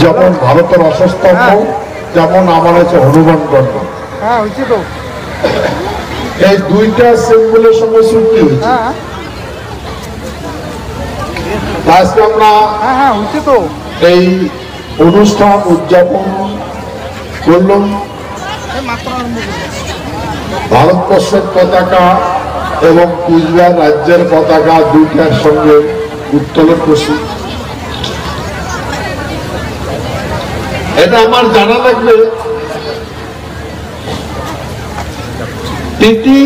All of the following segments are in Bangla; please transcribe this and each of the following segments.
যেমন ভারতের অশ্বস্তম্ভ, যেমন আমার আছে হনুমান গণ্য। এই দুইটা সিম্বলের সঙ্গে চুক্তি হয়েছে। আজকে আমরা এই অনুষ্ঠান উদযাপন করলাম। ভারতবর্ষের পতাকা এবং কুচবিহার রাজ্যের পতাকা দুইটার সঙ্গে উত্তোলন করছি। এটা আমার জানা লাগবে টিটি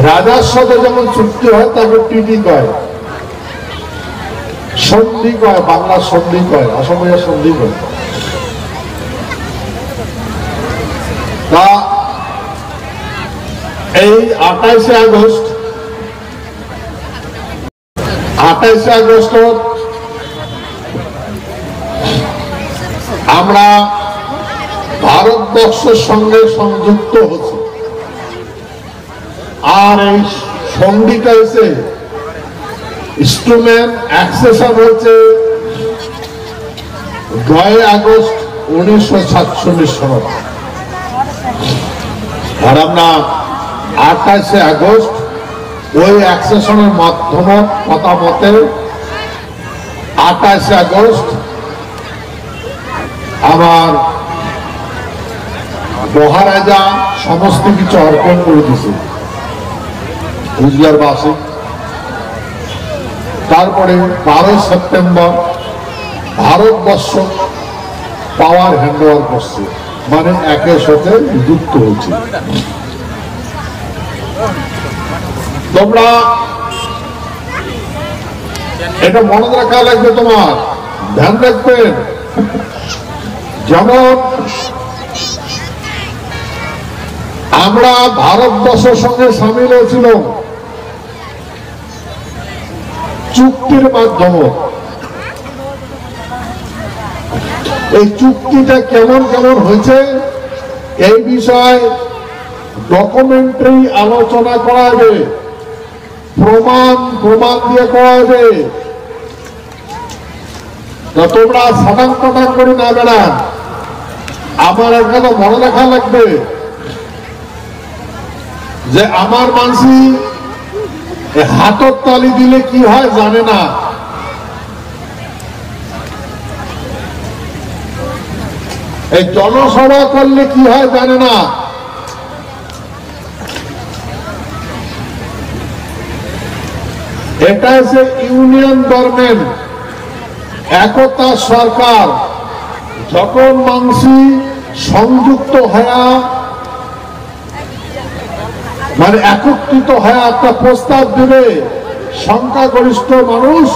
রাজার সাথে যেমন চুক্তি হয় তাকে টিটি কয়, সন্ধি কয়, বাংলা সন্ধি কয়, অসমীয়া সন্ধি কয়। তা এই 28শে আগস্ট আমরা ভারতবর্ষের সঙ্গে সংযুক্ত হচ্ছে। আর এই সন্ধিটা হচ্ছে ইনস্ট্রুমেন্ট অ্যাক্সেশন হচ্ছে 9 আগস্ট 1947 সাল। আর আমরা 28শে আগস্ট ওই অ্যাক্সেশনের মাধ্যমে কথা মতে 28শে আগস্ট আমার মহারাজা সমস্ত কিছু অর্পণ করে দিয়েছে কুচবিহারবাসী। তারপরে 12 সেপ্টেম্বর ভারতবর্ষ পাওয়ার হ্যান্ড ওভার করছে, মানে একের সাথে যুক্ত হচ্ছে। তোমরা এটা মনে রাখা লাগবে, তোমার ধ্যান রাখবেন। যেমন আমরা ভারতবর্ষের সঙ্গে সামিল হয়েছিল চুক্তির মাধ্যমে। এই চুক্তিটা কেমন কেমন হয়েছে এই বিষয়ে ডকুমেন্টারি আলোচনা করা হবে, প্রমাণ দিয়ে করা হবে। তোমরা সাটান পাটান করে না বেড়ান। আমার এখানে মনে রাখা লাগবে যে আমার মানসি হাতের তালি দিলে কি হয় জানে না। এই জনসভা করলে কি হয় জানে না। এটা হচ্ছে ইউনিয়ন গভর্নমেন্ট, একতা সরকার। যখন মানসি সংযুক্ত হয়া মানে একত্রিত হয়ে একটা প্রস্তাব দেবে সংখ্যাগরিষ্ঠ মানুষ,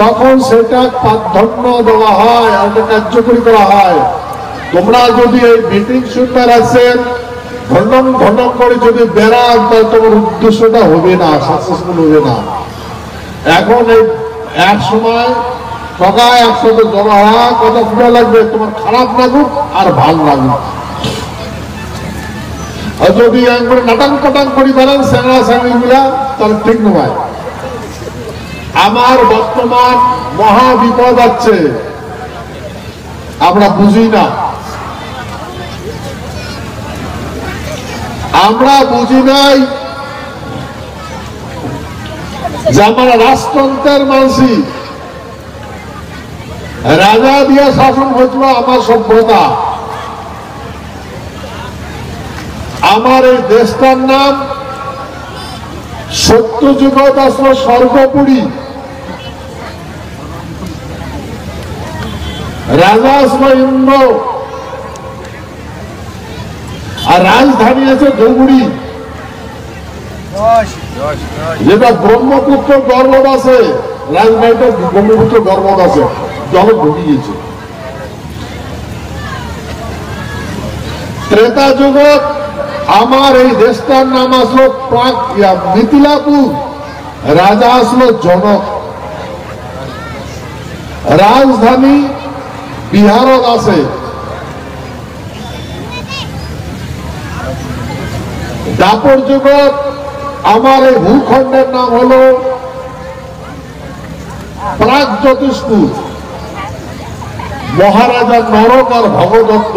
তখন সেটা প্রাধান্য দেওয়া হয়, একটা কার্যকরী করা হয়। তোমরা যদি এই মিটিং শুনবার আছেন ঘন্টন করে যদি বেড়ান, তাহলে তোমার উদ্দেশ্যটা হবে না, সাকসেসফুল হবে না। এখন এই এক সময় সবাই একসাথে জমা হওয়া কথা ফুটা লাগবে, তোমার খারাপ লাগুক আর ভাল লাগুক। আর যদি একবার নাটাং কাটাং করি বেড়ান স্যাংরা স্যাংরি মিলা, তাহলে ঠিক নয়। আমার বর্তমান মহা বিপদ আছে, আমরা বুঝি না। আমরা বুঝি নাই যে আমরা রাজতন্ত্রের মানসি, রাজা দিয়া শাসন হয়েছিল আমার সভ্যতা। আমার এই দেশটার নাম সত্যযুগ আসলো স্বর্গপুরী। রাজা আসলো ইন্দ্র, আর রাজধানী আছে ধুবুড়ি, যেটা ব্রহ্মপুত্র গর্ভত আছে। রাজবাড়িটা ব্রহ্মপুত্র গর্ভত আছে, জল ঢুকে গেছে। ত্রেতা যুগত আমার এই দেশটার নাম আসলো মিথিলাপুর, রাজা আসলো জনক। রাজধানী বিহারত আছে। দাপর যুগত আমার এই ভূখণ্ডের নাম হলো প্রাগজ্যোতিষপুর। মহারাজা নরক আর ভগদত্ত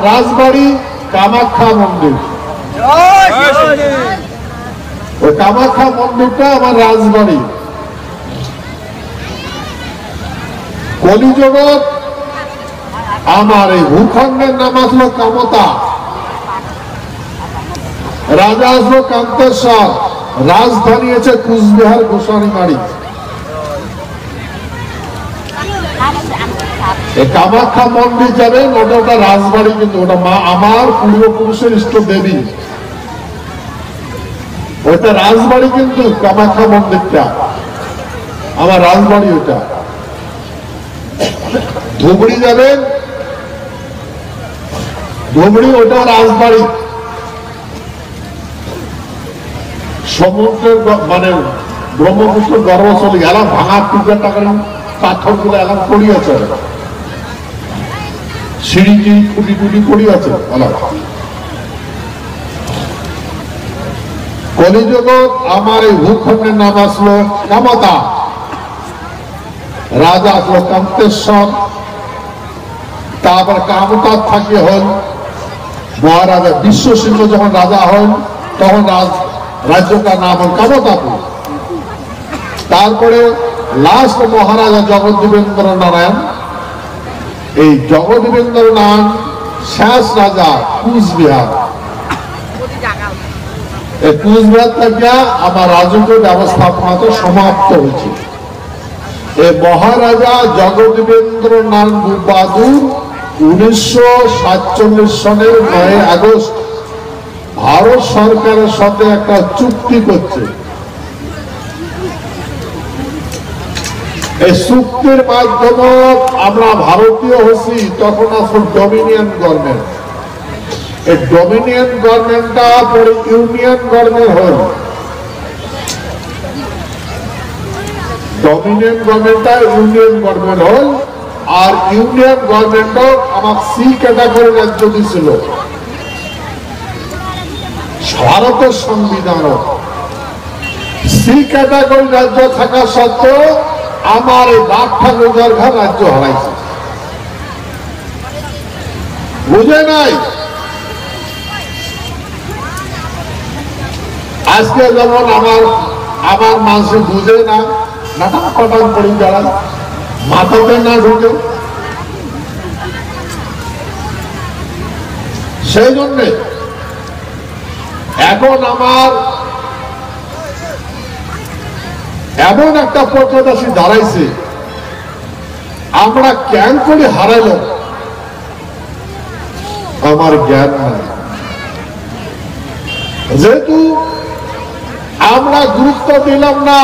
রাজবাড়ি কামাখ্যা মন্দির। ওই কামাখ্যা মন্দিরটা আমার রাজবাড়ি। কলিজগৎ আমার এই ভূখণ্ডের নাম আসলো কামতা, রাজা আসলো কান্তেশ্বর, রাজধানী আছে কুচবিহার গোসাইমারি। এই কামাখ্যা মন্দির যাবেন, ওটা রাজবাড়ি, কিন্তু ওটা মা আমার পূর্বপুরুষের ইষ্ট দেবী, ওইটা রাজবাড়ি, কিন্তু কামাখ্যা মন্দিরটা আমার রাজবাড়ি। ওটা ধুবড়ি যাবেন, ধুবড়ি ওটা রাজবাড়ি। সমুদ্রের মানে ব্রহ্মপুত্র গর্ভস্থলী এলাম ভাঙার টুকরা টাকার পাথর গুলো এলাম পড়িয়াছে, সিঁড়ি কুটি কুটি পড়িয়াছে। কলিজগৎ আমার এই ভূখণ্ডের নাম আসলো কামতা, রাজা আসলো কান্তেশ্বর। তারপর কামতার থাকে হল মহারাজা বিশ্বসিংহ, যখন রাজা হন তখন রাজ্যটার নাম হল কামতাপুর। তারপরে লাস্ট মহারাজা জগদ্দীপেন্দ্র নারায়ণ, এই জগদ্দীপেন্দ্র নারায়ণ শেষ রাজা কুচবিহার। এই কুচবিহার থেকে আমার রাজকীয় ব্যবস্থাপনা সমাপ্ত হয়েছে। এই মহারাজা জগদ্দীপেন্দ্র নারায়ণ বাহাদুর 1947 সনের 9 আগস্ট ভারত সরকারের সাথে একটা চুক্তি করছে। এই চুক্তির মাধ্যমে আমরা ভারতীয় হচ্ছি, তখন আসল ডমিনিয়ন গভর্নমেন্ট। এই ডমিনিয়ন গভর্নমেন্টটা পরে ইউনিয়ন গভর্নমেন্ট হল। ডমিনিয়ন গভর্নমেন্টটা ইউনিয়ন গভর্নমেন্ট হল, আর ইউনিয়ন গভর্নমেন্টও আমার সি ক্যাটাগরি রাজ্য দিয়েছিল ভারতের সংবিধান। সি ক্যাটাগরি রাজ্য থাকা সত্ত্বেও আমার এই বাঘ রাজ্য হারাইছে, বুঝে নাই। আজকে যেমন আমার মানুষ বুঝে না, নাটক পাঠান পড়ি দাঁড়ান, মাথাতে না ঢুকে। সেই জন্যে এখন আমার এমন একটা পথদাসী দাঁড়াইছে, আমরা কেন করে হারাইল আমার জ্ঞান নাই। যেহেতু আমরা গুরুত্ব দিলাম না,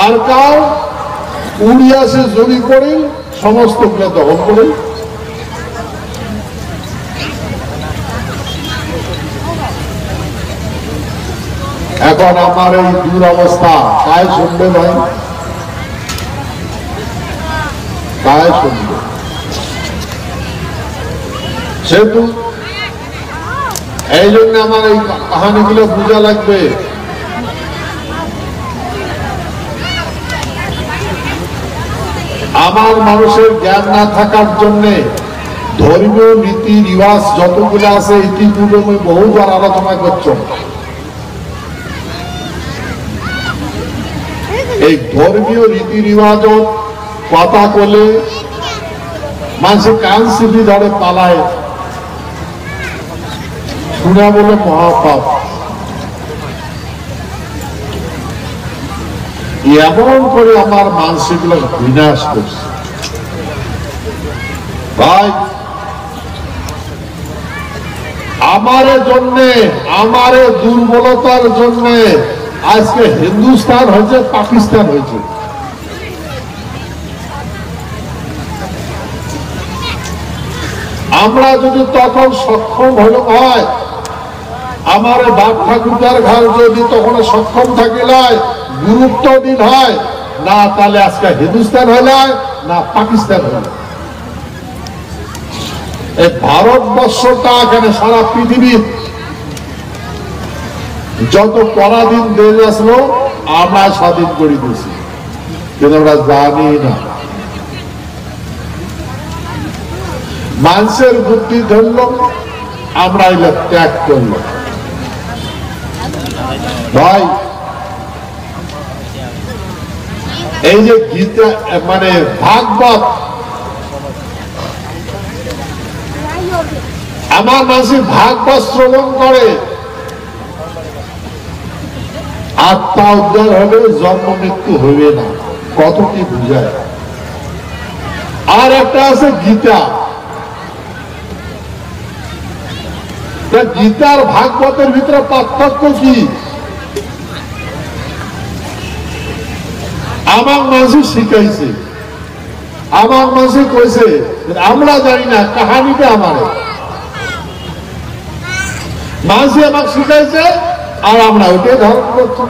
আর কাউ উড়িয়াছে জড়ি করে সমস্ত গুলো দখল করে। এখন আমার এই দুরবস্থা কায় শুনবে ভাই, কায় শুনবে? সেহেতু এই জন্য আমার এই কাহানিগুলো বোঝা লাগবে। আমার মানুষের জ্ঞান না থাকার জন্য ধর্মীয় নীতি রিবাজ যতগুলো আছে ইতিগুলো আমি বহুবার আলোচনা করছি। এই ধর্মীয় রীতি রিবাজ কথা বলে মানুষের কান সিপি ধরে পালায়, শুনে বলে মহাপাপ। এমন করে আমার মানসিক বিনাশ করছে। ভাই আমার জন্য, আমার দুর্বলতার জন্য আজকে হিন্দুস্তান হয়েছে, পাকিস্তান হয়েছে। আমরা যদি তখন সক্ষম হয়, আমার বাপ ঠাকুরদার ঘর যদি তখন সক্ষম থাকিলায়, গুরুত্ব দিন হয় না, তাহলে আজকে হিন্দুস্তান হইলায় না পাকিস্তান হইল। এই ভারতবর্ষটা এখানে সারা পৃথিবীর যত পরাধীন দেশ আসলো আমরা স্বাধীন করে দিয়েছি। কিন্তু আমরা জানি না। মানুষের বুদ্ধি ধরল, আমরা এগুলো ত্যাগ করল। ভাই এই যে গীতা মানে ভাগবত, আমার মাসি ভাগবত শ্রবণ করে, আত্মা উদ্ধার হবে, জন্ম মৃত্যু হবে না। কত কি বুঝায়। আর একটা আছে গীতা, গীতার ভাগবতের ভিতরে পার্থক্য কি? আমার মাঝি শিখাইছে, আমার মাঝি কইছে, আমরা জানি না, কাহানিটা আমার মাঝি আমাকে শিখাইছে, আর আমরা ওইটাই ধারণ করছি।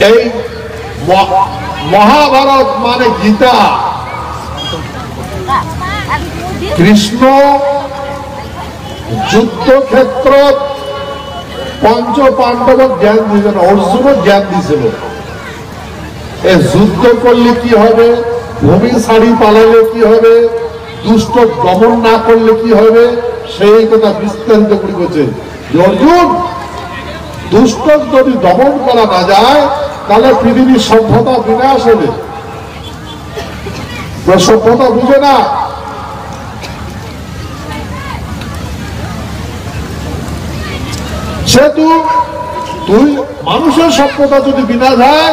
এই মহাভারত মানে গীতা, কৃষ্ণ যুদ্ধক্ষেত্র পঞ্চ পাণ্ডব জ্ঞান দিয়েছিল, অর্জুন জ্ঞান দিয়েছিল। এই যুদ্ধ করলে কি হবে, ভূমি ছাড়ি পালালে কি হবে, দুষ্ট দমন না করলে কি হবে, সেই কথা বিস্তারিত করে বলছে। অর্জুন, দুষ্ট যদি দমন করা না যায়, তাহলে পৃথিবীর সভ্যতা বিনাশ হবে। সভ্যতা বুঝে না। সেহেতু তুই মানুষের সভ্যতা যদি বিনাশ হয়,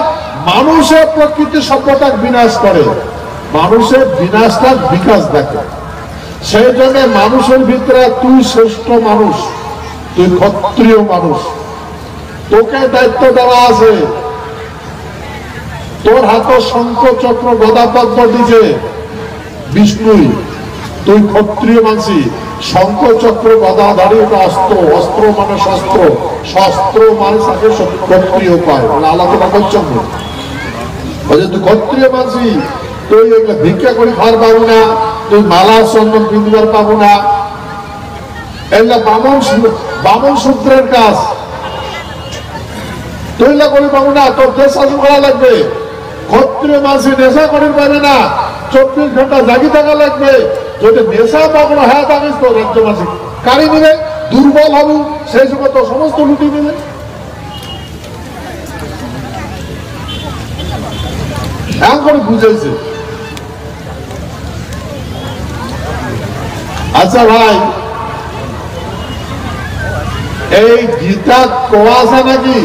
মানুষের প্রকৃতির সভ্যতা বিনাশ করে, মানুষের বিনাশটা বিকাশ দেখে। সেই জন্য মানুষের ভিতরে তুই শ্রেষ্ঠ মানুষ, তুই ক্ষত্রিয় মানুষ, তোকে দায়িত্ব দেওয়া আছে। তোর হাতে শঙ্খ চক্র গদা পদ্ম দিছে বিষ্ণুই, তুই ক্ষত্রিয় মানসি। শঙ্খ চক্র গদাধারী এটা অস্ত্র, অস্ত্র মানে শস্ত্র, শস্ত্র মানে তাকে ক্ষত্রিয় পায়, আলাদা করছেন। তুই ক্ষত্রিয় মানসি, তুই ভিক্ষা করে খাওয়ার পাবো না, তুই মালা চন্দন পিঁধিবার পাবো না, এগুলা বামন সূত্রের কাজ। তুই করে পাবো না, তোর দেশ শাসন করা লাগবে। ক্ষত্রিয় মানসি নেশা করে পাবে না, 24 ঘন্টা জাগি থাকা লাগবে। যদি নেশা পাবো হ্যাঁ থাকিস তো রাজ্যবাসী কারি নিবে, দুর্বল হবু, সেই সময় তো সমস্ত লুটি নেবে। এমন করে বুঝেছে। আচ্ছা ভাই, এই গীতা কোয়া আছে নাকি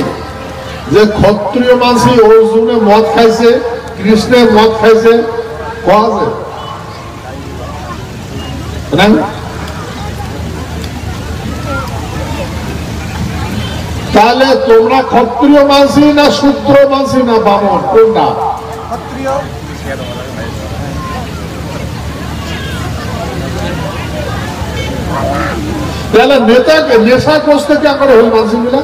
যে ক্ষত্রিয় মানসি অর্জুনে মদ খাইছে, কৃষ্ণের মদ খাইছে? কোয়া আছে? তাহলে তোমরা ক্ষত্রিয় মানসি না শূদ্র মানসি না বামন, কোনটা? তাহলে নেতাকে নেশাগ্রস্ত কে করে হল মানসি মিলা?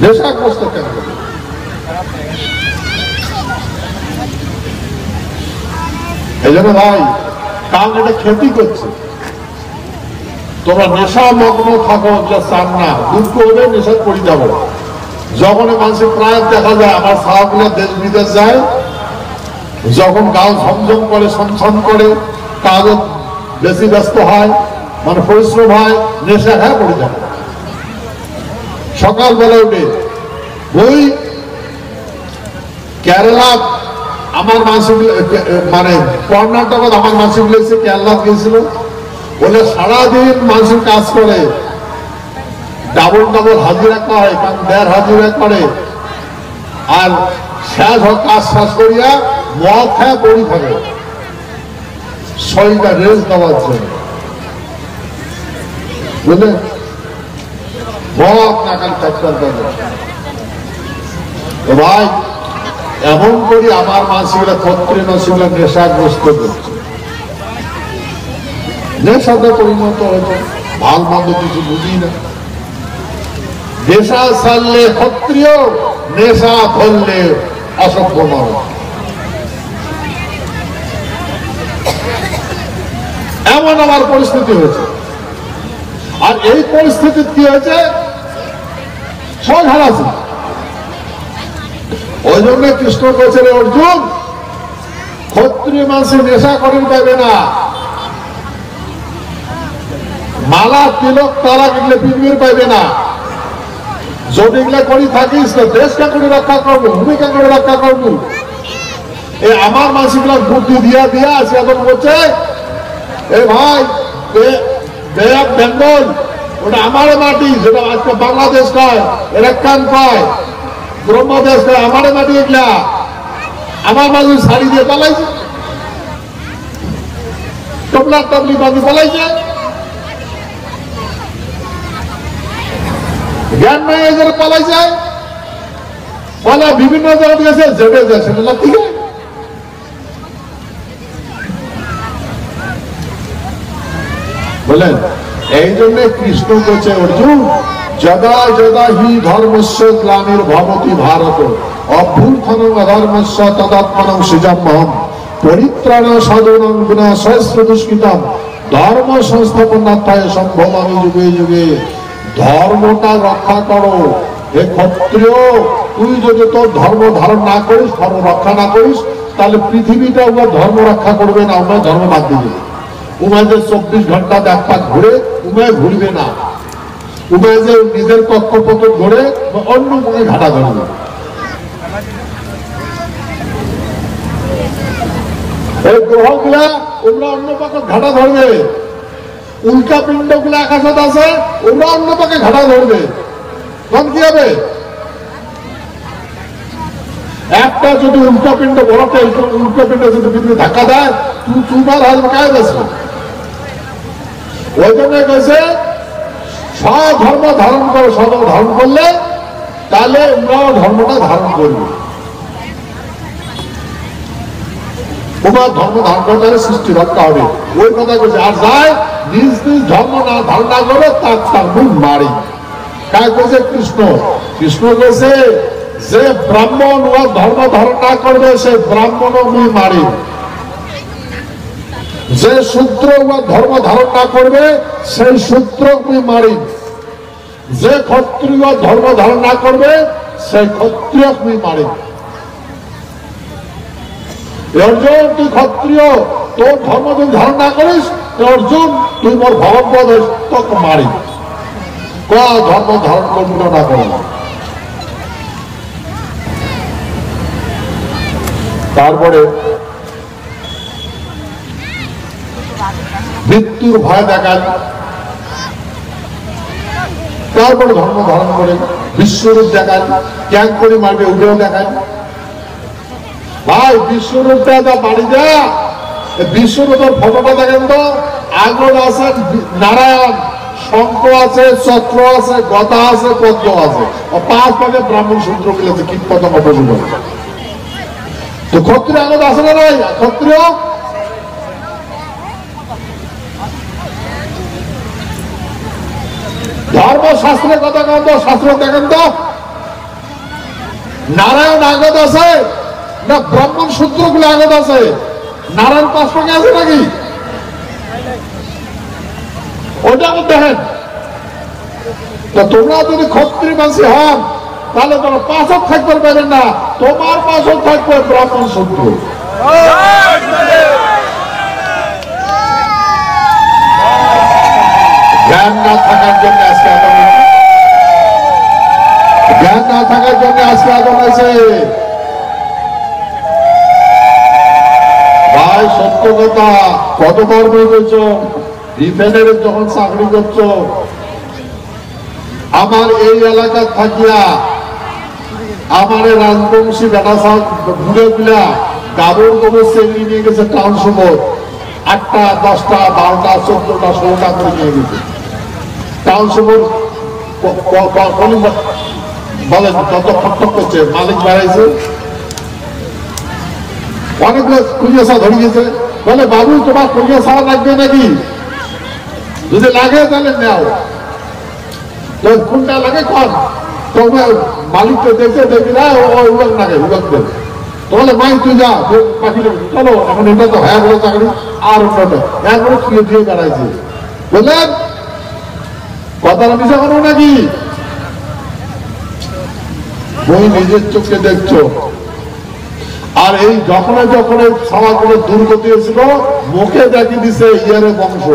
নেশাগ্রস্ত কেন করে? এই জন্য ভাই, কারণ এটা ক্ষতি করছে। তোমরা নেশা মগ্ন থাকো, যা চান না, দুঃখ হলে নেশা করে যাবো। যখন মানুষের প্রায় দেখা যায়, আমার সাহাগুলো দেশ বিদেশ যায়, যখন গাও ঝমঝম করে, ছমছম করে, কাগজ বেশি ব্যস্ত হয়, মানে পরিশ্রম হয়, নেশা হ্যাঁ পড়ে যাবে। সকালবেলা উঠে বই কেরালা, আমার মাসি মানে কর্ণাটক আমার মাসি বলেছে কেরালা গিয়েছিল, বলে সারাদিন মানুষের কাজ করে, ডাবল ডাবল হাজিরা করে, কারণ 1.5 হাজিরা করে, আর শেষ কাজ শেষ করিয়া মদ খায় পড়ি থাকে শরীরটা রেস্ট দেওয়ার জন্য, বুঝলেন? মদ না কাল চাকর ভাই, এমন করি আমার মাসিগুলা ক্ষত্রিয় মাসিগুলা নেশাগ্রস্ত করছে, নেশাতে পরিণত হতো, ভাল মন্দ কিছু বুঝি না। নেশা ছাড়লে ক্ষত্রিয়, নেশা ধরলে অসভ্য মানুষ। এমন আমার পরিস্থিতি হয়েছে। আর এই পরিস্থিতি কি হয়েছে, সব হারাছে। ওই জন্য কৃষ্ণ বলছে, অর্জুন, ক্ষত্রিয় মানুষের নেশা করেন পাবে না, মালা তিলক তারা এগুলো পৃথিবীর পাইবে না। যদি এগুলা করি থাকিস তো দেশকে করে রক্ষা করবো, ভূমিকা করে রক্ষা করবো। এই আমার মানসিকগুলা বুদ্ধি দিয়া দিয়া আছে এখন বলছে, এ ভাই বে অফ বেঙ্গল ওটা আমার মাটি, যেটা আজকে বাংলাদেশ কয়, এরাকান কয়, ব্রহ্মদেশ কয়, আমার মাটি। এগুলা আমার মাঝে শাড়ি দিয়ে পালাইছে, টবলা টবলি বাঁধি পালাইছে, জ্ঞান নাই এদের পালাই যায়, বলে বিভিন্ন জায়গায় গেছে, জেটে যাচ্ছে না, ঠিক আছে। বলেন, এই জন্য কৃষ্ণ বলছে, অর্জুন, যদা যদা হি ধর্মস্য গ্লানির্ভবতি ভারত অভ্যুত্থানং অধর্মস্য তদাত্মানং সৃজম্যহম পরিত্রাণ সাধনাং বিনাশস্য দুষ্কৃতম ধর্ম সংস্থাপনার্থায় সম্ভবামি যুগে যুগে। ধর্মটা রক্ষা করো। হে ক্ষত্রিয়, তুই যদি তোর ধর্ম ধারণ না করিস, ধর্ম রক্ষা না করিস, তাহলে পৃথিবীটা ওরা ধর্ম রক্ষা করবে না, ওরা ধর্ম বাদ দিবে। উমায় 24 ঘন্টা ব্যাপার ঘুরে, উমায় ঘুরবে না। উমায় যে নিজের কক্ষপথ ঘুরে অন্য মনে ঘাটা ধরবে। এই গ্রহ গুলা ওরা অন্য পাকে ঘাটা ধরবে। উল্কা পিণ্ড গুলা আকাশত আছে, ওরা অন্য পাকে ঘাটা ধরবে। তখন কি হবে? একটা যদি উল্কা পিণ্ড বড়টা উল্কা পিণ্ড যদি পৃথিবী ধাক্কা দেয়, তুই চুমার হাত কায় যাচ্ছে। ওই জন্য কেছে স্বধর্ম ধারণ করো, স্বধর্ম ধারণ করলে তাহলে ওরাও ধর্মটা ধারণ করবে। তোমার ধর্ম ধারণ করতে হলে সৃষ্টি রক্ষা হবে। ওই কথা বলছে, আর যায় নিজ নিজ ধর্ম না ধারণ না করবে তার মুখ মারি। কাজ করছে কৃষ্ণ। কৃষ্ণ বলছে, যে ব্রাহ্মণ ও ধর্ম ধারণ না করবে সে ব্রাহ্মণ মুই মারি। যে শূদ্র ও ধর্ম ধারণ না করবে সেই শূদ্র মুই মারি। যে ক্ষত্রিয় ধর্ম ধারণ না করবে সেই ক্ষত্রিয় মুই মারি। অর্জুন, তুই ক্ষত্রিয়, তোর ধর্ম যদি ধারণ না করিস, অর্জুন তুই মোর ভগবত তোকে মারি। ধর্ম ধারণ করবি না করো। তারপরে মৃত্যুর ভয় দেখান, তারপরে ধর্ম ধারণ করে বিশ্বরূপ দেখান, ক্যাং করে মারবে উঠেও দেখান। ভাই বিশ্বরূপটা বাড়ি দেয়া, বিশ্বরূপের ফটোটা দেখেন তো, আগুন আছে, নারায়ণ, শঙ্খ আছে, চক্র আছে, গদা আছে, পদ্ম আছে, 5 ভাগে ব্রাহ্মণ সূত্র মিলেছে, কীট পতঙ্গ পশু। তো ক্ষত্রিয় আনন্দ আছে না নাই? ক্ষত্রিয় ধর্মশাস্ত্রের কথা কেন তো, শাস্ত্র দেখেন তো, নারায়ণ আগত আছে না ব্রাহ্মণ সূত্র গুলো আগত আছে? নারায়ণ 5 ভাগে আছে নাকি? ওটা দেখেন। তো তোমরা যদি ক্ষত্রিয় মানুষ হন, তাহলে তোমরা 5 থাকতে পারবেন না, তোমার 5 থাকবে ব্রাহ্মণ সূত্র। জ্ঞান না থাকার জন্য আজকে জ্ঞান না থাকার জন্য আজকে আদম আছে। ভাই সত্য কথা, কত কর্ম করছো, রিফাইনারি যখন চাকরি করছো, আমার এই এলাকা থাকিয়া আমার রাজবংশী বেটা ঘুরে গুলা গাবর গোবর সেগুলি নিয়ে গেছে টাউন সময় 8টা 10টা 12টা 14টা 16টা করে নিয়ে গেছে টাউন সময়। বলেন কত ফটক করছে, মালিক বাড়াইছে, অনেকগুলো কুড়িয়াশা ধরে গেছে। বলে বাবু তোমার কুড়িয়াশা লাগবে নাকি? যদি লাগে তাহলে নেও। কোনটা লাগে কন? তোমার মালিককে দেখে দেখবি না, উড়ক লাগে, উড়ক দেবে। তোমাদের মাই তুই যা পাখি চলো এখন এটা তো হ্যাঁ বলে চাকরি আর অন্যটা হ্যাঁ করে শুয়ে দিয়ে বেড়াইছে বুঝলেন কথাটা মিশা করো নাকি বই নিজের চোখে দেখছো আর এই যখন যখন সমাজগুলো দুর্গতি হয়েছিল মুখে দেখি দিছে ইয়ারে বংশ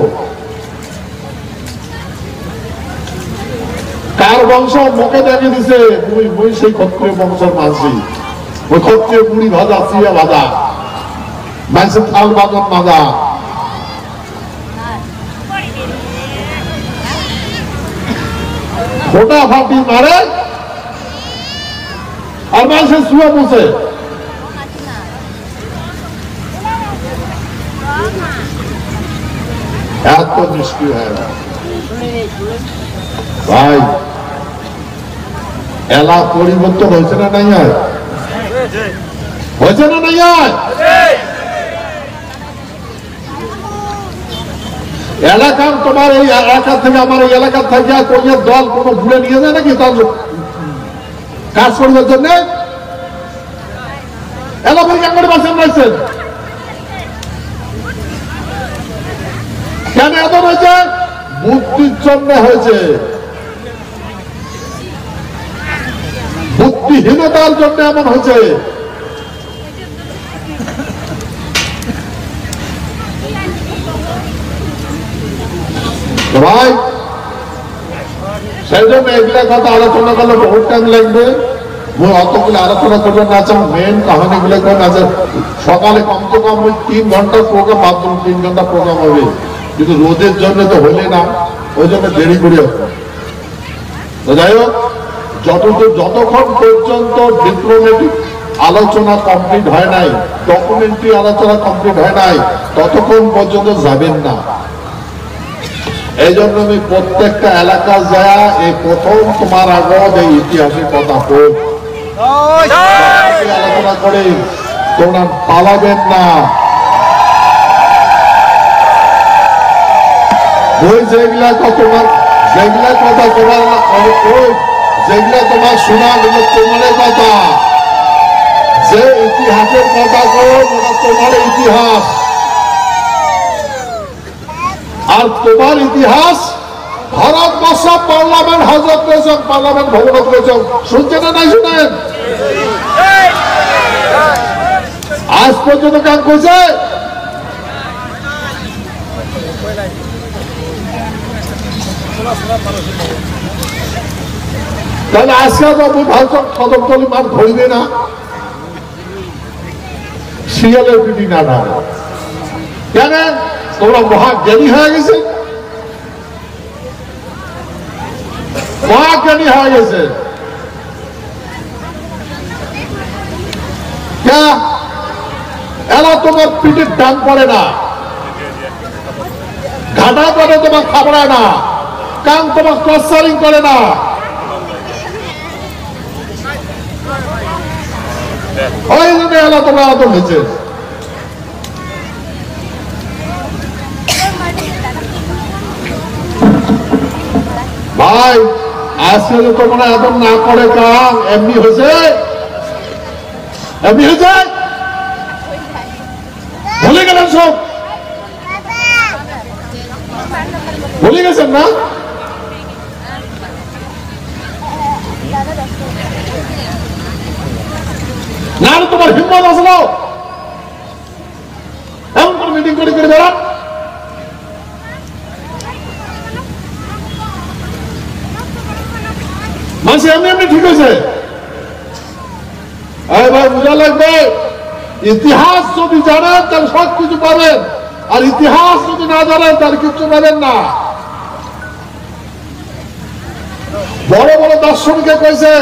কার বংশ মুখে দেখে দিছে মুই সেই ক্ষত্রিয় বংশের মাঝি ওই ক্ষত্রিয় মুড়ি ভাজা চিয়া ভাজা মানুষের থাল বাদন ভাজা ফোটা ফাটি মারে আর মানুষের শুয়ে বসে এত নিষ্ক্রিয় হয়ে ভাই এলা পরিবর্তন হয়েছে না নাই হয়েছে না নাই এলাকার তোমার এই এলাকা থেকে আমার এই এলাকার থেকে কোন দল কোন ঘুরে নিয়ে যায় নাকি তার কাজ করবার জন্য এলাকার কেমন বাসেন রয়েছেন কেন এত হয়েছে বুদ্ধির জন্য হয়েছে বুদ্ধিহীনতার জন্য এমন হয়েছে ভাই সেই জন্য এগুলা কথা আলোচনা করলে বহুত টাইম লাগবে অতগুলো আলোচনা করবেন না চাও মেন কাহানি গুলো না সকালে কমসে কম ওই 3 ঘন্টা প্রোগ্রাম মাধ্যম 3 ঘন্টা প্রোগ্রাম হবে কিন্তু রোদের জন্য তো হলে না ওই জন্য দেরি করে তো যাই হোক যতক্ষণ পর্যন্ত ডিপ্লোমেটিক আলোচনা কমপ্লিট হয় নাই ডকুমেন্টারি আলোচনা কমপ্লিট হয় নাই ততক্ষণ পর্যন্ত যাবেন না এই জন্য আমি প্রত্যেকটা এলাকা যায় এই প্রথম তোমার আগত এই ইতিহাসের কথা আলোচনা করে তোমরা পালাবেন না ওই যেগুলা তোমার যেগুলা তোমার শোনা তোমার কথা যে ইতিহাসের কথা করো তোমার ইতিহাস আর তোমার ইতিহাস ভারতবর্ষ পার্লামেন্ট হজরত করেছেন পার্লামেন্ট ভবনত করেছেন শুনছেন না নাই শুনেন আজ পর্যন্ত কাজ করছে তাহলে আজকে তো ভারত কদমতলি মাঠ ধরবে না শিয়ালের পিটি না ঢাকা কেন তোমরা মহাজ্ঞানী হয়ে গেছে মহাজ্ঞানী হয়ে গেছে এরা তোমার পিঠের টান পড়ে না ঘাটা করে তোমার খাবড়ায় না কান তোমার টর্চারিং করে না ওই জন্য এলা তোমরা আদর হয়েছে ভাই আজকে যে তোমরা আদর না করে কাম এমনি হয়েছে ভুলে গেলেন সব ভুলে গেছেন না না তোমার হিম্মত আসলো এমন করে মিটিং করে বেড়ান মানুষ এমনি এমনি ঠিক হয়েছে ভাই বোঝা লাগবে ইতিহাস যদি জানেন তাহলে সব কিছু পাবেন আর ইতিহাস যদি না জানেন তাহলে কিছু পাবেন না বড় বড় দার্শনিকে কইছে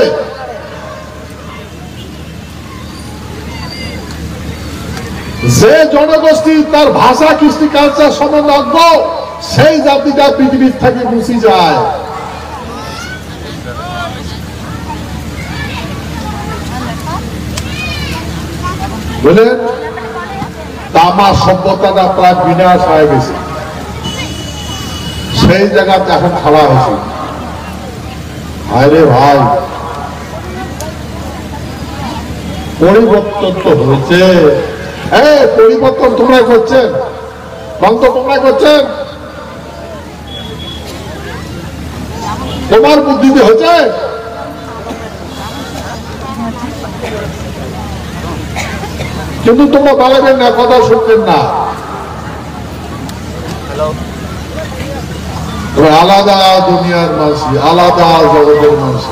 যে জনগোষ্ঠী তার ভাষা কৃষ্টি কালচার সম্বন্ধে অজ্ঞ সেই জাতিটা পৃথিবীর থেকে মুছি যায় বুঝলেন আমার সভ্যতাটা প্রায় বিনাশ হয়ে গেছে সেই জায়গাতে এখন খেলা হয়েছে আরে ভাই পরিবর্তন তো হয়েছে। পরিবর্তন তোমরা করছেন, বন্ধ তোমরা করছেন, তোমার বুদ্ধিতে হয়েছে। কিন্তু তোমরা বলবেন না, কথা শুনবেন না। আলাদা দুনিয়ার মানুষ, আলাদা জগতের মানুষ।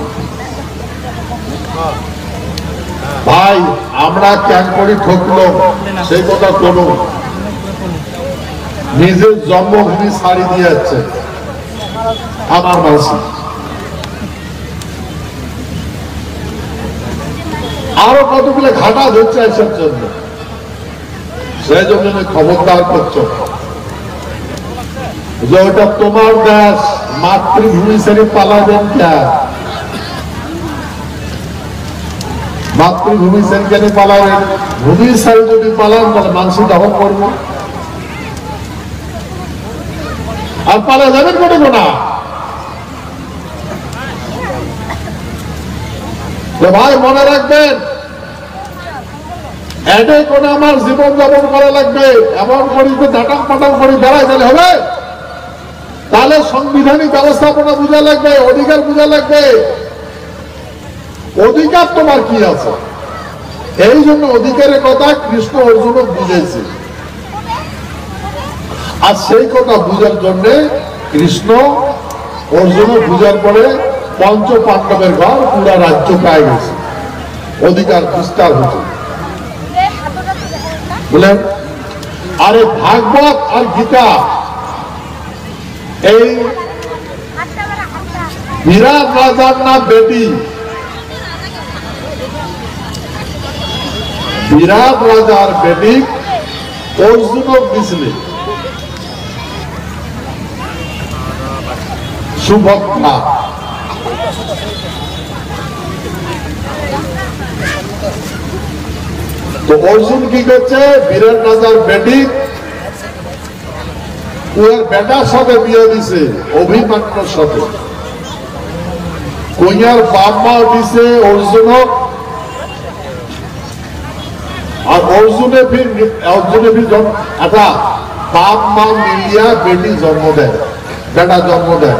ভাই আমরা কেন করি ঠকলো সেই কথা কোনো নিজের জন্মভূমি ছাড়ি দিয়ে যাচ্ছে আমার মানুষ। আরো কতগুলো ঘাটা ধরছে এসব জন্য, সেই জন্য খবরদার করছো যে ওটা তোমার দেশ, মাতৃভূমি ছেড়ে পালাবেন কে? মাতৃভূমি ছেড়ে কেন পালাবেন? ভূমি ছেড়ে যদি পালান তাহলে মানুষ দখল করবো, আর পালা যাবেন কোনো না। ভাই মনে রাখবেন, এতে করে আমার জীবন যাপন করা লাগবে, এমন করি যে ডাটাম পাটাম করে বেড়ায় গেলে হবে? তাহলে সাংবিধানিক ব্যবস্থাপনা বোঝা লাগবে, অধিকার বোঝা লাগবে। অধিকার তোমার কি আছে? এই জন্য অধিকারের কথা কৃষ্ণ অর্জুন বুঝেছে, আর সেই কথা বুঝার জন্য কৃষ্ণ অর্জুন বুঝার পরে পঞ্চ পাণ্ডবের ঘর পুরা রাজ্য পায় গেছে, অধিকার বিস্তার হচ্ছে। বলেন আরে ভাগবত আর গীতা এই বিরাট রাজার না বেটি, বিরাট রাজার বেটি অর্জুনক দিছিলেন সুভদ্রা। তো অর্জুন কি করছে? বিরাট রাজার বেটি ওর বেটার সাথে বিয়ে দিছে, অভিমন্যুর সাথে। কইয়ার বাপ মা দিছে অর্জুন, আর অর্জুনে ফির একটা বাপ মা মিলিয়া বেটি জন্ম দেয়, বেটা জন্ম দেয়।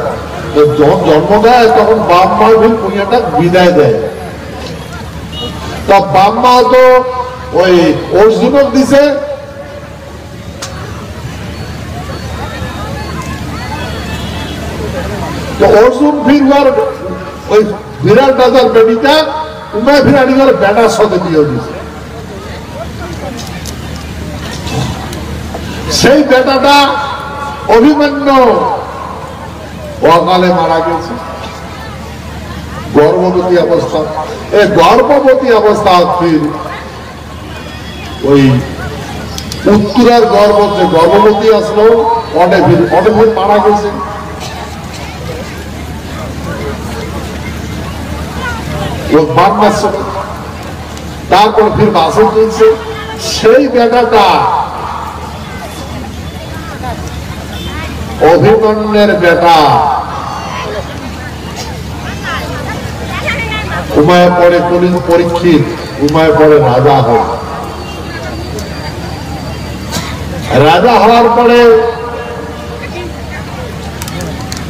যখন জন্ম দেয় তখন বাপ মা ফির কইয়াটা বিদায় দেয়। তো বাপ মা তো ওই অর্জুনক দিছে, তো অর্জুন ফির ওই বিরাট রাজার বেটিটা উমায় ফিরানি করে বেটার সাথে বিয়ে দিছে। সেই বেটাটা অভিমন্যু অকালে মারা গেছে, গর্ভবতী অবস্থা। এই গর্ভবতী অবস্থা ফির ওই উত্তরার গর্ভ যে গর্ভবতী আসলো অনেক ফির মারা গেছে। তারপর ফির বাসন চলছে। সেই বেটাটা অভিমন্যুর বেটা উমায় পরে পরীক্ষিত, উমায় পরে রাজা হয়। রাজা হওয়ার পরে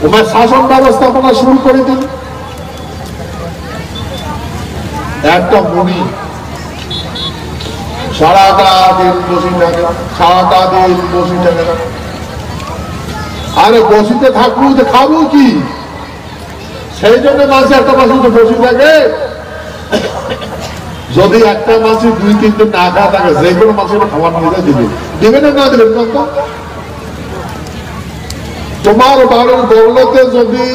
উমায় শাসন ব্যবস্থাপনা শুরু করে দিল। একটা মুনি সারাটা দিন বসে থাকে, সারাটা দিন বসে থাকে। আরে বসিতে থাকবো যে খাবো কি? সেই জন্য মাসে একটা মাসে বসে থাকে। যদি একটা মাসে 2-3 দিন না খাওয়া থাকে, যে কোনো মাসে খাবার নিয়ে দিবে, দিবে না দিবেন? তোমার বাড়ির দৌলতে যদি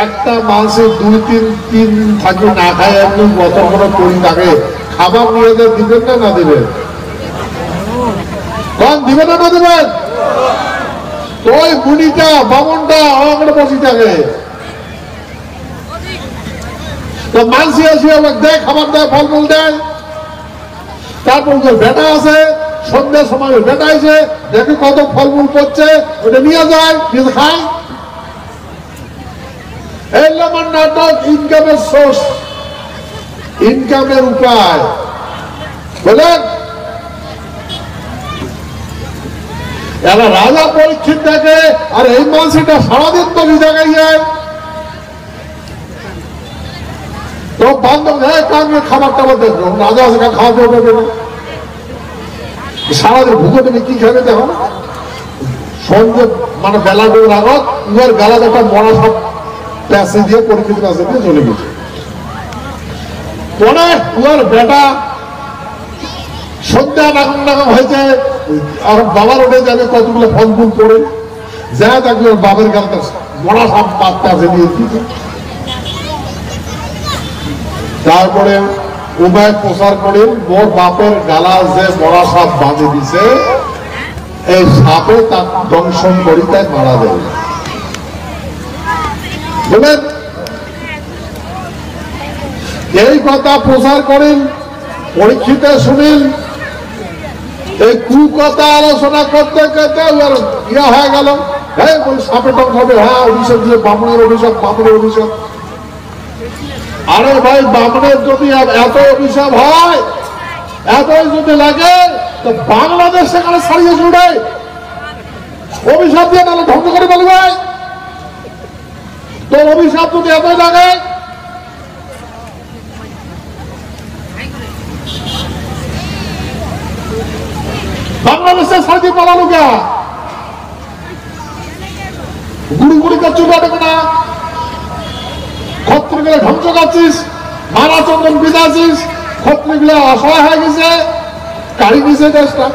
একটা মাসে 2-3 দিন থাকি না খায়, একদম বছর করে পড়ি থাকে, খাবার নিয়ে দিবেন না দিবেন? কখন দিবেন না দিবেন? ওই বুড়িটা বামনটা আমাকে বসে থাকে, তো মানসি আসি দেয়, খাবার দেয়, ফলমূল দেয়। তারপর বেটা আছে, সন্ধ্যার সময় বেটা আছে, দেখে কত ফলমূল পড়ছে, ওটা নিয়ে যায়, নিয়ে খায়। এই আমার নাটক ইনকামের সোর্স, ইনকামের উপায়। বুঝলেন? এরা রাজা পরীক্ষিত দেখে, আর এই মানসিটা সারাদিন তো জায়গায় যায়। তো বান্ধব কারণে খাবার টাবার দেখলো, রাজা সেখানে খাওয়া দাওয়া দেবে না, সারাদিন ভুগে দেবে, কি খাবে দেখো না। সন্ধ্যে মানে বেলা ডোর আগত উহার গালা একটা মরা সব প্যাসে দিয়ে পরীক্ষিত প্যাসে দিয়ে চলে গেছে। পরে উহার বেটা সন্ধ্যা নাগম নাগম হয়েছে, আর বাবার উঠে যাবে কতগুলো ফল ফুল করে যা দেখবে বাবার গালটা মরা সব প্যাসে দিয়ে দিচ্ছে। তারপরে উভয় প্রচার করে মোর বাপের গালা যে মরা সাপ বাঁধে দিছে, এই সাপে তার দংশন করি তাই মারা দেবে। বুঝলেন? এই কথা প্রচার করেন, পরীক্ষিতে শুনেন। এই কুকথা আলোচনা করতে করতে ইয়া হয়ে গেল, হ্যাঁ সাপে টক হবে, হ্যাঁ অভিষেক দিলে বামনের অভিষেক, বামনের অভিষেক। আরে ভাই, বামনের যদি এত অভিশাপ হয়, এতই যদি লাগে, তো বাংলাদেশ সেখানে ছাড়িয়ে ছুটে অভিশাপ দিয়ে তাহলে ধ্বংস করে ফেলবে। তোর অভিশাপ যদি এতই লাগে, বাংলাদেশে ছাড়িয়ে পালানো কে? গুড়ি গুড়ি কাজ দেখো না, ক্ষত্রিগুলো ধ্বংস করছিস, মারা চন্দন বিদাছিস, ক্ষত্রিগুলো অসহায় হয়ে গেছে, কাড়ি গেছে দেশটা।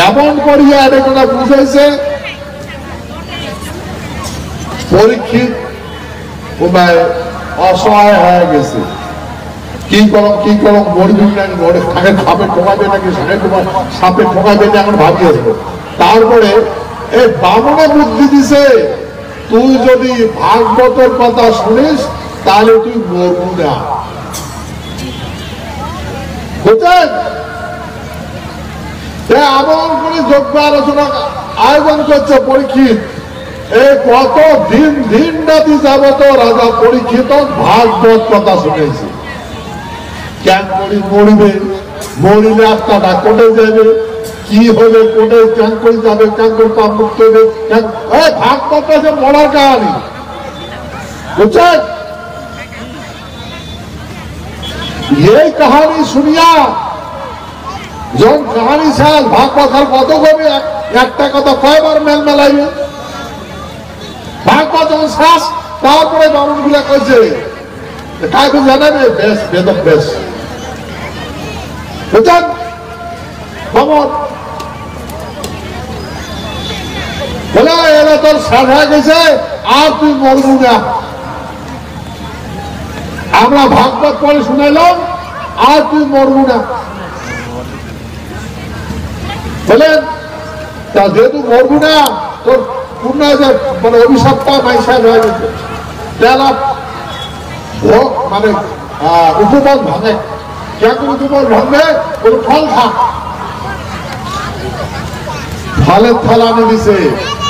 এমন করিয়া এটা বুঝাইছে পরীক্ষিত অসহায় হয়ে গেছে। কি করম মরবি নাকি, মরে থাকে সাপে ঠোকাবে নাকি, সাপে ঠোকাবে না, এখন ভাবি আসবো। তারপরে এই বামনে বুদ্ধি দিছে, তুই যদি ভাগবতের কথা শুনিস তাহলে তুই মরবু না। বুঝছেন? এমন করে যোগ্য আলোচনা আয়োজন করছে পরীক্ষিত। এই কত দিন দিন রাতি যাবত রাজা পরীক্ষিত ভাগবত কথা শুনেছে। কেন করি মরিবে, মরিলে আত্মাটা কোটে যাবে, কি হবে কোটে, কেন করে যাবে, কেন করে পাপ মুক্ত হবে, ভাগবত আছে মরার কাহিনী। বুঝছেন? এই কাহিনী শুনিয়া যখন কাহিনী শেষ, ভাগবত আর কত কবি একটা কথা কয়বার মেল মেলাইবে। ভাগবত যখন শেষ, তারপরে বামন গুলা কইছে কাকে জানাবে, বেশ বেদ বেশ। বুঝছেন? বামন বলে এরা তোর শেষ হয়ে গেছে, আর তুই মরবু না। আমরা ভাগবত পরে শুনাইলাম, আর তুই মরবু না। বলেন, তা যেহেতু মরবু না, তোর পূর্ণ মানে অভিশাপটা মাইসায় হয়ে গেছে, মানে উপবন ভাঙে। কেন উপবন ভাঙবে? কোনো ফল খা। ফলের ফল আনে দিছে,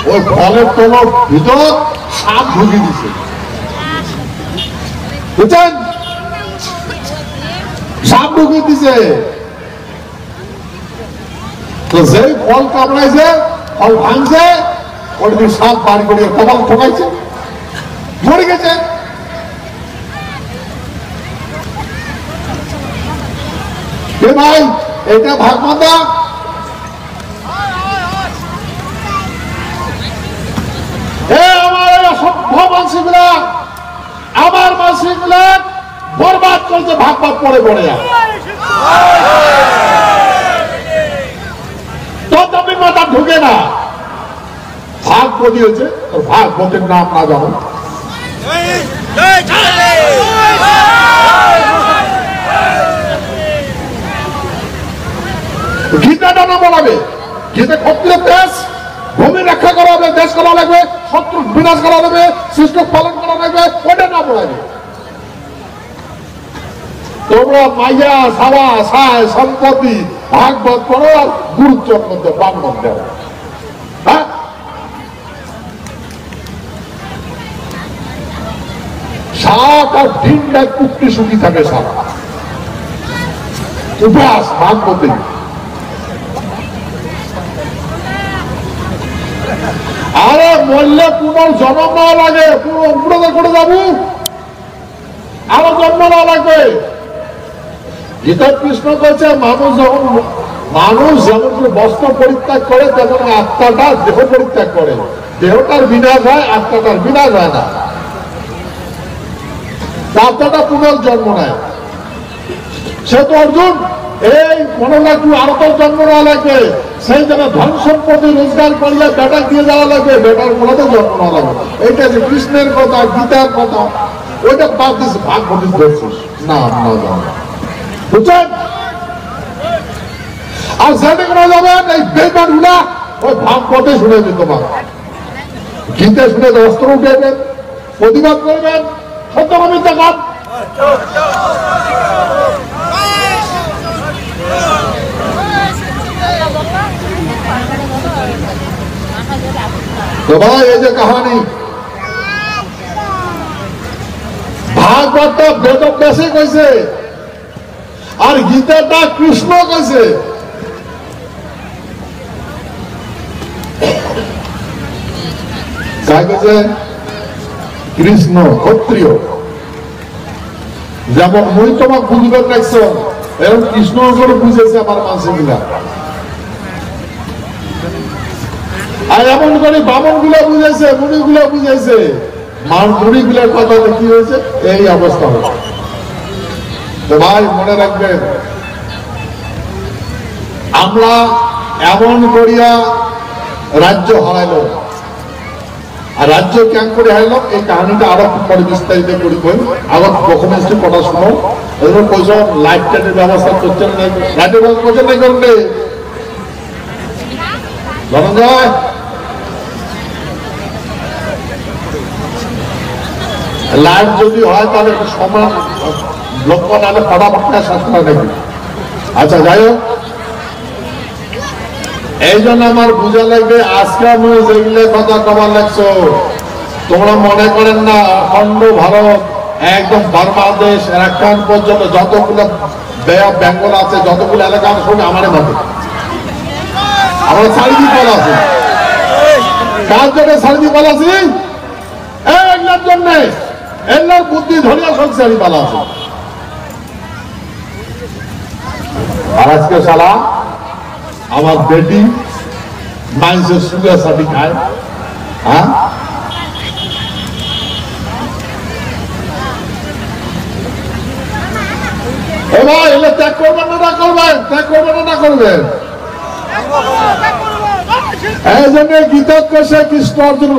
ওই ফলের তোমার ভিতর সাপ ঢুকিয়ে দিছে। বুঝছেন? সাপ ঢুকিয়ে দিছে। তো যেই ফল কামড়াইছে, ফল ভাঙছে, ওটা সাপ বাড়ি করে কপাল ঠকাইছে, মরে গেছে। ভাই, এটা ভাগবতা। আমার অসভ্য মানসিকগুলা, আমার মানসিকগুলা বরবাদ করছে ভাগবত পড়ে পড়ে। তদ্দাবির মাথা ঢুকে না। ভাগবত হয়েছে, ভাগবতের নাম না জানো। গীতাটা না বলাবে, গীতা ক্ষত্রিয় দেশ, ভূমি রক্ষা করা হবে, দেশ করা লাগবে, শত্রু বিনাশ করা লাগবে, সৃষ্ট পালন করা লাগবে, ওটা না বলাবে। তোমরা মাইয়া সাবা সায় সম্পত্তি ভাগবত করো, আর গুরুত্বের মধ্যে বাংলা দেওয়া। হ্যাঁ, শাক আর ডিমটা কুকটি শুকি থাকে সারা উপাস ভাগ করতে। আরে মরলে পুনর্জন্ম নেওয়া লাগে, পুরো করে যাবো, আরো জন্ম নেওয়া লাগবে। গীতা কৃষ্ণ বলছে মানুষ যেমন করে বস্ত্র পরিত্যাগ করে তেমন আত্মাটা দেহ পরিত্যাগ করে। দেহটার বিনাশ হয়, আত্মাটার বিনাশ হয় না। আত্মাটা পুনর্জন্ম নেয়। সে তো অর্জুন এই মনে রাখবো আরো তো জন্ম নেওয়া লাগবে, সেই জন্য ধন সম্পত্তি রোজগার করিয়া বেটা দিয়ে যাওয়া লাগবে, বেটার মূলতে জন্ম নেওয়া লাগবে। এইটা যে কৃষ্ণের কথা, গীতার কথা, ওইটা বাদ দিচ্ছে, ভাগ ঘটিস ধরছিস না বুঝছেন। আর সেটা করা যাবেন এই বেকার গুলা ওই ভাগ পথে শুনেছি তোমার গীতে শুনে অস্ত্র উঠেবেন, প্রতিবাদ করবেন, সত্যভাবে দেখান। তো ভাই এই যে কাহানি ভাগবতটা বেদব্যাসে কইছে আর গীতাটা কৃষ্ণ কইছে। কৃষ্ণ ক্ষত্রিয়, যেমন মই তোমাক বুঝবেন লাগছো এরকম কৃষ্ণ করে বুঝেছে আমার মানুষ গুলা। আর এমন করে বামন গুলা বুঝেছে, মুনি গুলা বুঝেছে, মুনি গুলার কথা কি হয়েছে এই অবস্থা হয়েছে। তো ভাই মনে রাখবেন আমরা এমন করিয়া রাজ্য হারাইল, আর রাজ্য কেন করে হারাইলাম এই কাহিনীটা আরো পরে বিস্তারিত করি বই আবার ডকুমেন্টসটি পড়া শুনো। এরকম কইজন লাইফ টাইমের ব্যবস্থা করছেন না, লাইফের ব্যবস্থা করছেন না করলে জানা যায়। লাইফ যদি হয় তাহলে সমান লক্ষ্য নাহলে ফটাফটটা শাস্ত্র নাকি। আচ্ছা যাই হোক, এই জন্য আমার বুঝা লাগবে আজকে আমি যেগুলো কথা কবার লাগছো তোমরা মনে করেন না অখণ্ড ভারত একদম বাংলাদেশ এখন পর্যন্ত যতগুলো বেঙ্গল আছে, যতগুলো এলাকা আছে সঙ্গে আমার মতো আমরা সারিদি পাল আছি। কার জন্য সারিদি পাল আছি? এগুলোর জন্য, এগুলোর বুদ্ধি ধরিয়া সব সারি পাল আছে। আর আজকে শালা আমার বেটি মানুষের সুগার সাথে খায়। হ্যাঁ এবার এলে ত্যাগ করবেন না করবেন, ত্যাগ করবেন না করবেন। এই জন্য গীতা কষে কৃষ্ণ অর্জুন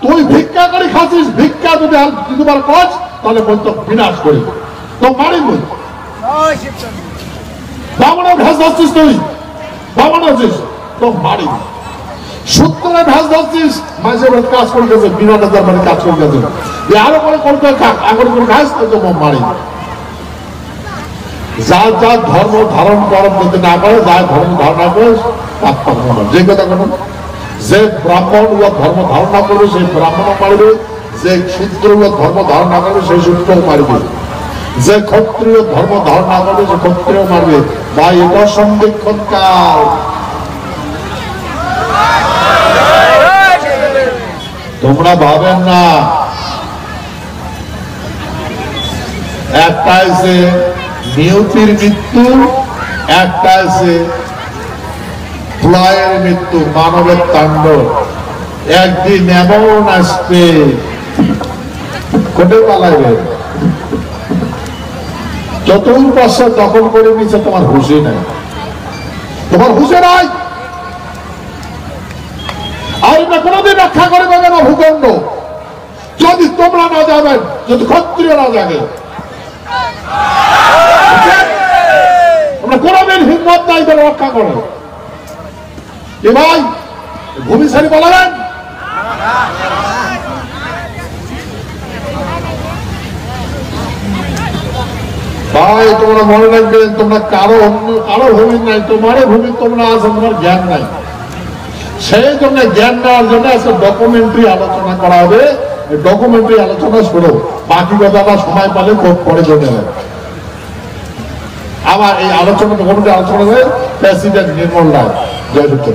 তুই ভিক্ষা করে খাচ্ছিস, ভিক্ষা যদি আর দুবার কস তাহলে বলতো বিনাশ করি তো মারি বল। বামনের ভেস ধরছিস, তুই বামন হচ্ছিস তো মারি। সূত্রে ভেস ধরছিস, মাঝে কাজ করে গেছে, বিরাট হাজার মানে কাজ করে গেছে, আরো করে করতে খাক আগর করে খাস তো মারি। যার যার ধর্ম ধারণ করার যদি না করে, যার ধর্ম ধারণা করে যে কথা কোনো যে ব্রাহ্মণ ও ধর্ম ধারণা করবে সেই ব্রাহ্মণও মারবে, যে শূদ্র ও ধর্ম ধারণা করবে সেই শূদ্রও মারবে, যে ক্ষত্রিয় ধর্ম ধারণা করবে সে ক্ষত্রিয় মারবে। বা এটা সংরক্ষণ কাল। তোমরা ভাবেন না একটা আছে নিয়তির মৃত্যু, একটা আছে প্রলয়ের মৃত্যু, মানবের তাণ্ডব। একদিন এমন আসবে কোটে পালাইবে, চতুর্পাশে দখল করে নিচ্ছে, তোমার হুশে নাই, তোমার হুশে নাই। আর এটা কোনোদিন রক্ষা করে দেবে না ভূখণ্ড যদি তোমরা না যাবেন, যদি ক্ষত্রিয় না জাগে। আমরা কোনোদিন হিম্মত নাই করে রক্ষা করে। এ ভাই ভূমি সারি বলাবেন ভাই, তোমরা মনে রাখবেন তোমরা কারো ভূমি নাই, তোমারও ভূমি তোমরা আছে, তোমার জ্ঞান নাই। সেই জন্য জ্ঞান নেওয়ার জন্য আজকে ডকুমেন্টারি আলোচনা করা হবে ডকুমেন্টারি আলোচনা শোনো, বাকি কথাটা সময় পালে খুব পরে জেনে নেবে। আবার এই আলোচনা ডকুমেন্টারি আলোচনা প্রেসিডেন্ট নির্মল রায় জয়যুক্ত।